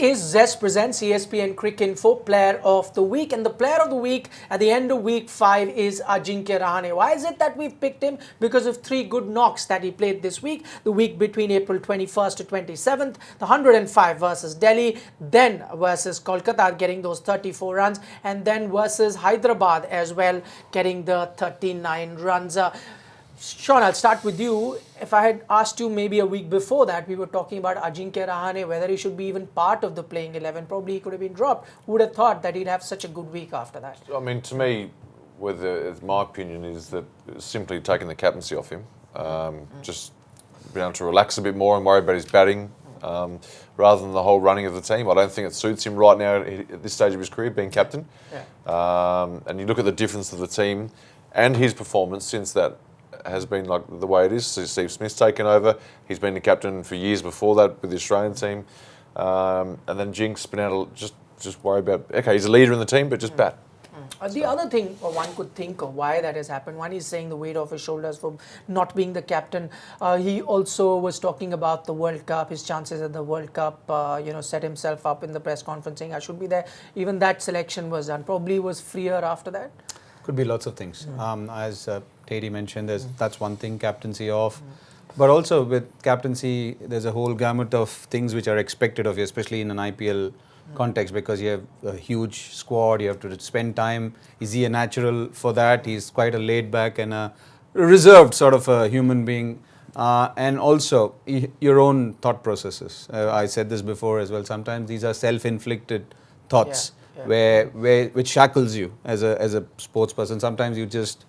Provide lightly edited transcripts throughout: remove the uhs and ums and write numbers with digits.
is Zest presents ESPNcricinfo Player of the Week, and the Player of the Week at the end of week 5 is Ajinkya Rahane. Why is it that we've picked him? Because of 3 good knocks that he played this week. The week between April 21st to 27th, the 105 versus Delhi, then versus Kolkata getting those 34 runs, and then versus Hyderabad as well getting the 39 runs. Shaun, I'll start with you. If I had asked you maybe a week before that, we were talking about Ajinkya Rahane, whether he should be even part of the playing 11. Probably he could have been dropped. Who would have thought that he'd have such a good week after that? I mean, to me, my opinion is that simply taking the captaincy off him, just being able to relax a bit more and worry about his batting, rather than the whole running of the team. I don't think it suits him right now at this stage of his career, being captain. Yeah. And you look at the difference of the team and his performance since that has been like the way it is. So Steve Smith's taken over. He's been the captain for years before that with the Australian team. And then Jink's been able to just worry about, okay, he's a leader in the team, but just bat. The other thing one could think of why that has happened, one is saying the weight off his shoulders for not being the captain. He also was talking about the World Cup, his chances at the World Cup, set himself up in the press conference saying, I should be there. Even that selection was done. Probably was freer after that. Could be lots of things. As Tait mentioned, that's one thing, captaincy off. But also with captaincy, there's a whole gamut of things which are expected of you, especially in an IPL context, because you have a huge squad, you have to spend time. Is he a natural for that? He's quite a laid back and a reserved sort of a human being. And also your own thought processes. I said this before as well. Sometimes these are self-inflicted thoughts. Which shackles you as a sports person. Sometimes you just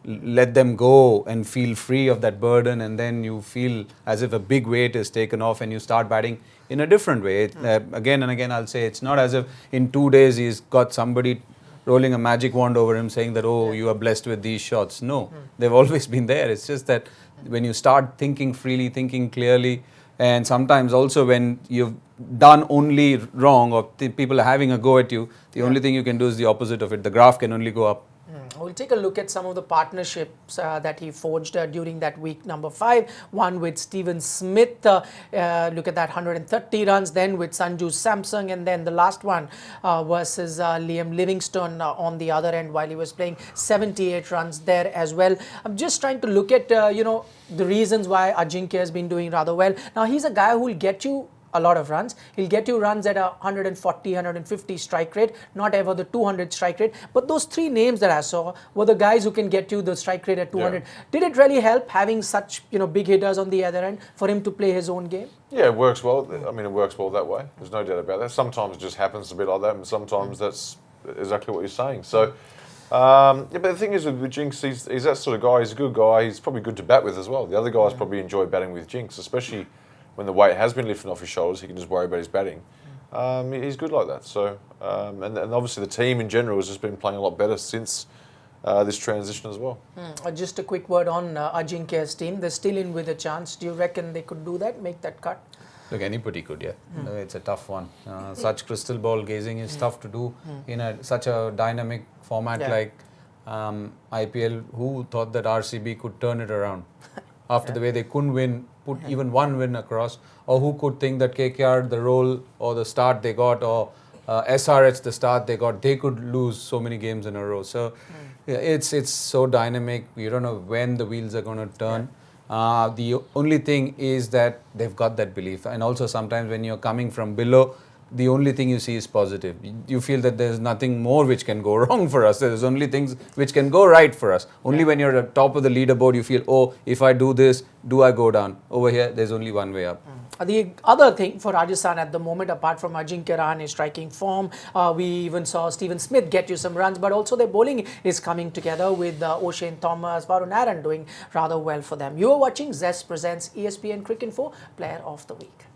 let them go and feel free of that burden, and then you feel as if a big weight is taken off and you start batting in a different way. Again and again I'll say, it's not as if in 2 days he's got somebody rolling a magic wand over him saying that, you are blessed with these shots. No, they've always been there. It's just that when you start thinking freely, thinking clearly, and sometimes also when you've done only wrong or people are having a go at you, the only thing you can do is the opposite of it. The graph can only go up. We'll take a look at some of the partnerships that he forged during that week number 5. One with Steven Smith, look at that, 130 runs, then with Sanju Samson, and then the last one versus Liam Livingstone on the other end while he was playing, 78 runs there as well. I'm just trying to look at, the reasons why Ajinkya has been doing rather well. Now, he's a guy who will get you a lot of runs. He'll get you runs at a 140, 150 strike rate, not ever the 200 strike rate. But those 3 names that I saw were the guys who can get you the strike rate at 200. Yeah. Did it really help having such big hitters on the other end for him to play his oon game? Yeah, it works well. I mean, it works well that way. There's no doubt about that. Sometimes it just happens a bit like that, and sometimes that's exactly what you're saying. So, but the thing is with Jinx, he's that sort of guy. He's a good guy. He's probably good to bat with as well. The other guys probably enjoy batting with Jinx, especially when the weight has been lifted off his shoulders. He can just worry about his batting. He's good like that. So, and obviously the team in general has just been playing a lot better since this transition as well. Just a quick word on Ajinkya's team. They're still in with a chance. Do you reckon they could do that, make that cut? Look, anybody could, yeah. It's a tough one. Such crystal ball gazing is tough to do in such a dynamic format like IPL. Who thought that RCB could turn it around? After the way they couldn't win, put even one win across, or who could think that KKR, the role or the start they got, or SRH, the start they got, they could lose so many games in a row. So it's so dynamic. You don't know when the wheels are going to turn. The only thing is that they've got that belief. And also sometimes when you're coming from below, the only thing you see is positive. You feel that there's nothing more which can go wrong for us. There's only things which can go right for us. Only when you're at the top of the leaderboard, you feel, oh, if I do this, do I go down? Over here, there's only one way up. The other thing for Rajasthan at the moment, apart from Ajinkya Rahane striking form, we even saw Steven Smith get you some runs, but also their bowling is coming together with O'Shane Thomas, Varun Aaron doing rather well for them. You are watching Zest presents ESPNcricinfo Player of the Week.